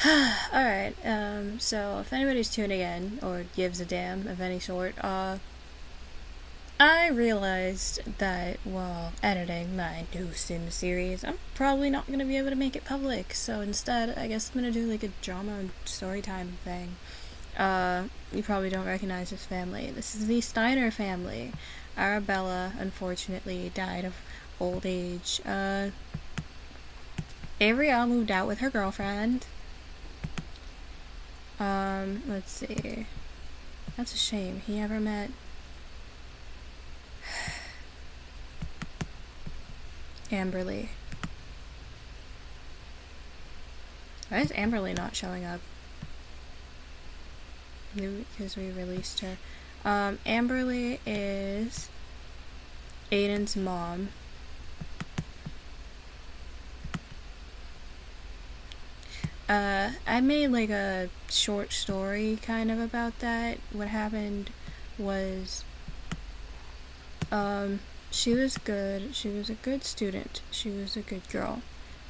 Alright, so if anybody's tuning in, or gives a damn of any sort, I realized that while editing my new Sim series, I'm probably not gonna be able to make it public, so instead, I guess I'm gonna do like a drama and story time thing. You probably don't recognize this family. This is the Steiner family. Arabella, unfortunately, died of old age. Ariel moved out with her girlfriend. Let's see. That's a shame. He ever met Amberly. Why is Amberly not showing up? Maybe because we released her. Amberly is Aiden's mom. I made like a short story kind of about that. What happened was, she was good. She was a good student. She was a good girl.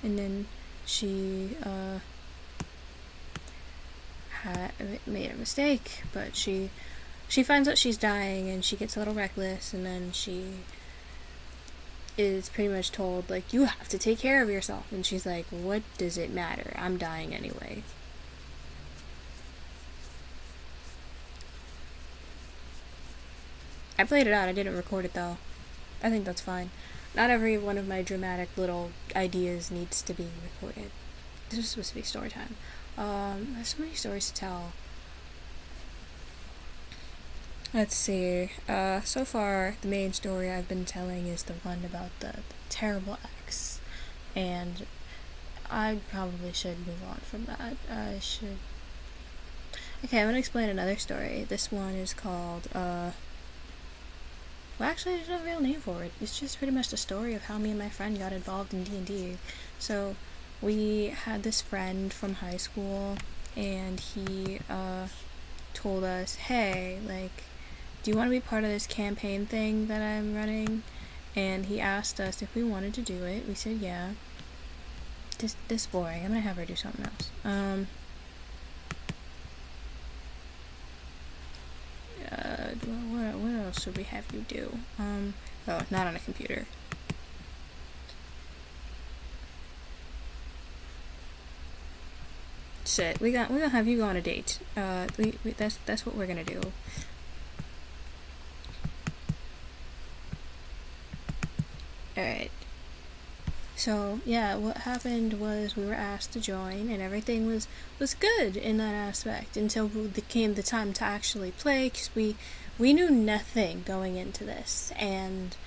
And then she, made a mistake, but she finds out she's dying and she gets a little reckless, and then she is pretty much told, like, you have to take care of yourself, and she's like, what does it matter? I'm dying anyway. I played it out. I didn't record it though. I think that's fine. Not every one of my dramatic little ideas needs to be recorded. This is supposed to be story time. There's so many stories to tell. Let's see. So far, the main story I've been telling is the one about the terrible ex. And I probably should move on from that. I should... Okay, I'm gonna explain another story. This one is called, well, actually, there's no real name for it. It's just pretty much the story of how me and my friend got involved in D&D. So, we had this friend from high school, and he, told us, hey, like, do you want to be part of this campaign thing that I'm running? And he asked us if we wanted to do it. We said, yeah. This boring. I'm gonna have her do something else. What else should we have you do? Oh, not on a computer. Shit, we're gonna have you go on a date. That's what we're gonna do. Alright. So, yeah, what happened was we were asked to join, and everything was good in that aspect until it came the time to actually play, because we knew nothing going into this, and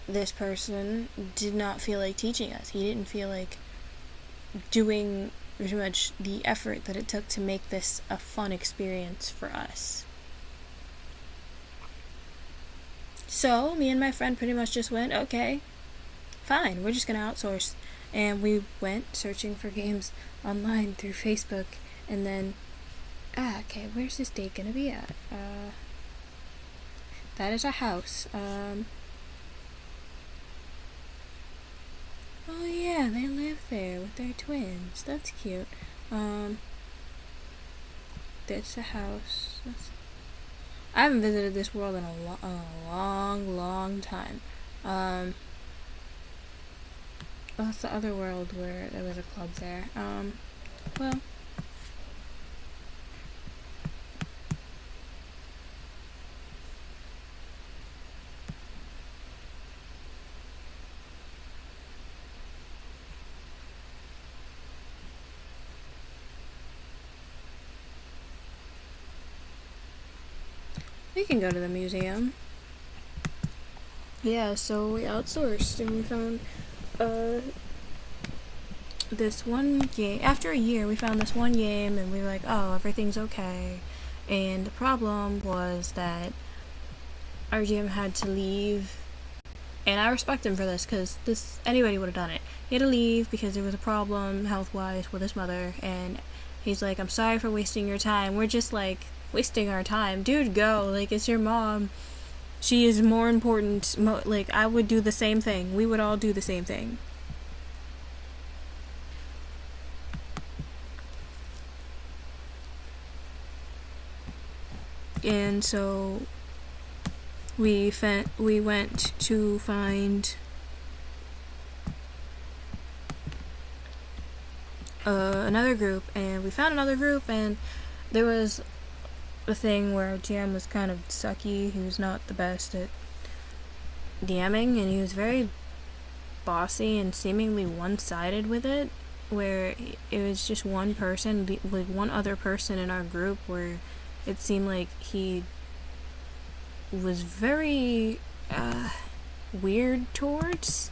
this person did not feel like teaching us. He didn't feel like doing pretty much the effort that it took to make this a fun experience for us. So, me and my friend pretty much just went, okay, fine, we're just gonna outsource. And we went searching for games online through Facebook, and then, okay, where's this date gonna be at? That is a house. Oh yeah, they live there with their twins. That's cute. That's a house. I haven't visited this world in a long time. What's the other world where there was a club there? Well, we can go to the museum. Yeah, so we outsourced and we found this one game. After a year, we found this one game, and we were like, oh, everything's okay. And the problem was that our GM had to leave, and I respect him for this, because anybody would have done it. He had to leave because there was a problem health-wise with his mother, and he's like, I'm sorry for wasting your time. We're just like, wasting our time? Dude, go. Like, it's your mom. She is more important. Like, I would do the same thing. We would all do the same thing. And so we went to find another group, and we found another group, and there was a thing where our GM was kind of sucky. He was not the best at DMing, and he was very bossy and seemingly one-sided with it, where it was just one person, like one other person in our group, where it seemed like he was very weird towards,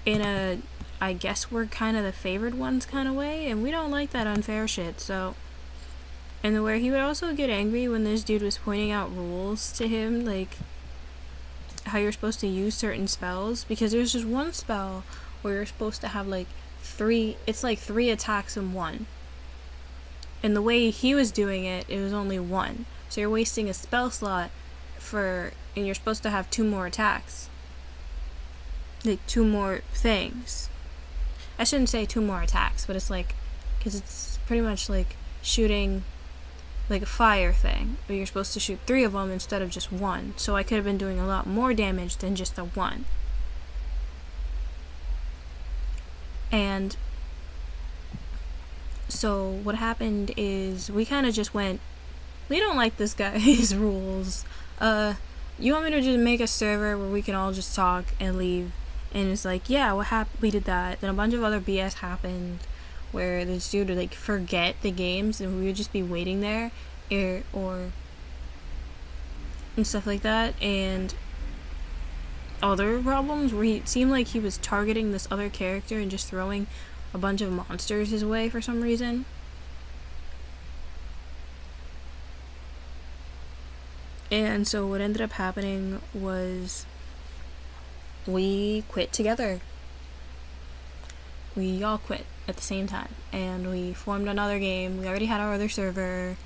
in a I guess we're kind of the favored ones kind of way, and we don't like that unfair shit. So, and where he would also get angry when this dude was pointing out rules to him, like how you're supposed to use certain spells, because there's just one spell where you're supposed to have like three attacks in one. And the way he was doing it, it was only one. So you're wasting a spell slot and you're supposed to have 2 more attacks. Like 2 more things. I shouldn't say 2 more attacks, but it's like, because it's pretty much like shooting like a fire thing, but you're supposed to shoot 3 of them instead of just 1. So I could have been doing a lot more damage than just the 1. And so what happened is we kind of just went, we don't like this guy's rules. You want me to just make a server where we can all just talk and leave? And it's like, yeah, what happened? We did that. Then a bunch of other BS happened where this dude would like forget the games, and we would just be waiting there, or and stuff like that. And other problems where it seemed like he was targeting this other character and just throwing a bunch of monsters his way for some reason. And so what ended up happening was we quit together. We all quit at the same time, and we formed another game. We already had our other server.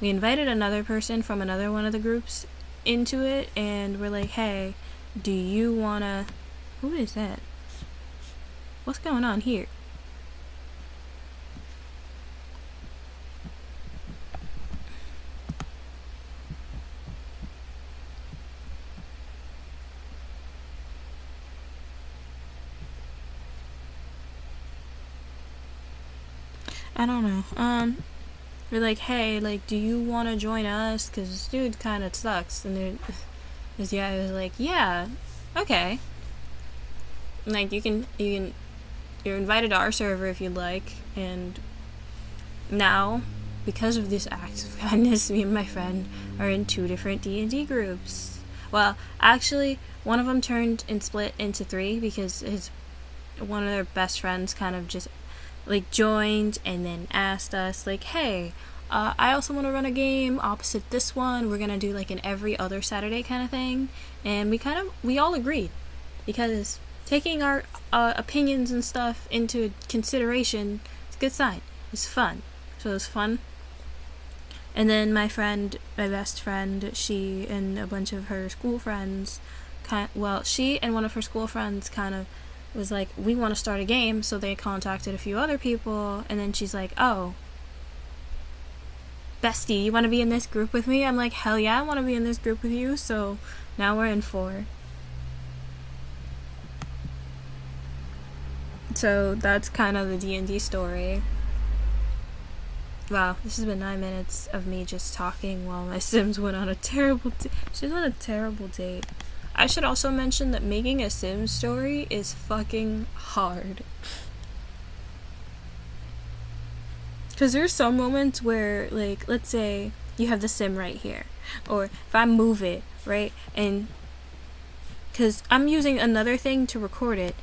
We invited another person from another one of the groups into it, and we're like, hey, do you wanna... Who is that? What's going on here? I don't know. We're like, hey, like, do you want to join us? Because this dude kind of sucks. And this guy was like, yeah, okay. Like, you're invited to our server if you'd like. And now, because of this act of kindness, me and my friend are in 2 different D&D groups. Well, actually, one of them turned and split into 3 because one of their best friends kind of just like joined and then asked us like, hey, I also want to run a game opposite this one. We're gonna do like an every other Saturday kind of thing. And we all agreed, because taking our opinions and stuff into consideration is a good sign. It's fun. So it was fun. And then my best friend, she and a bunch of her school friends, she and one of her school friends kind of was like, we want to start a game. So they contacted a few other people, and then she's like, oh, bestie, you want to be in this group with me? I'm like, hell yeah, I want to be in this group with you. So now we're in 4. So that's kind of the D&D story. Wow, this has been 9 minutes of me just talking while my Sims went on a terrible she's on a terrible date. I should also mention that making a Sims story is fucking hard. Because there's some moments where, like, let's say you have the Sim right here, or if I move it, right, and because I'm using another thing to record it,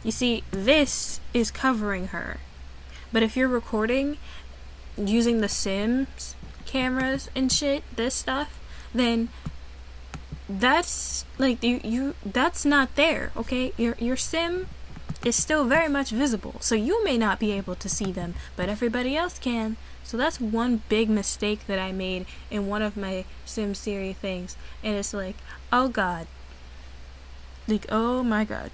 you see, this is covering her. But if you're recording using the Sims cameras and shit, this stuff, then that's like that's not there, okay? Your Sim is still very much visible, so you may not be able to see them, but everybody else can. So that's one big mistake that I made in one of my Sim series things, and it's like, oh god, like, oh my god.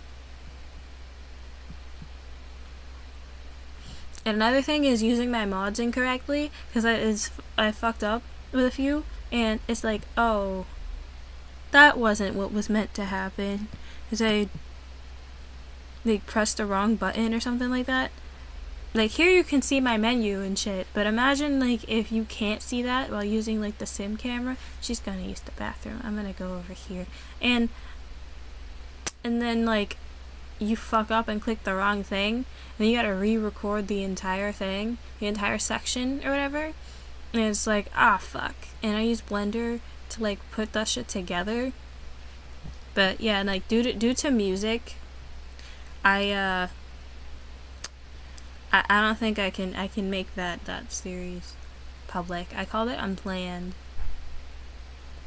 And another thing is using my mods incorrectly, because I fucked up with a few, and it's like, oh, that wasn't what was meant to happen, because they pressed the wrong button or something like that. Like, here you can see my menu and shit, but imagine, like, if you can't see that while using, like, the sim camera. She's gonna use the bathroom. I'm gonna go over here. And then, like, you fuck up and click the wrong thing, and then you gotta re-record the entire thing, the entire section, or whatever. And it's like, ah, fuck. And I use Blender to, like, put that shit together. But, yeah, and, like, due to music, I don't think I can make that series public. I called it Unplanned,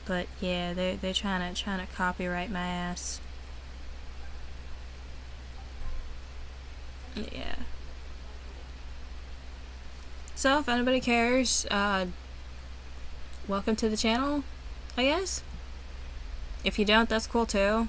but yeah, they're trying to copyright my ass. Yeah. So if anybody cares, welcome to the channel, I guess. If you don't, that's cool too.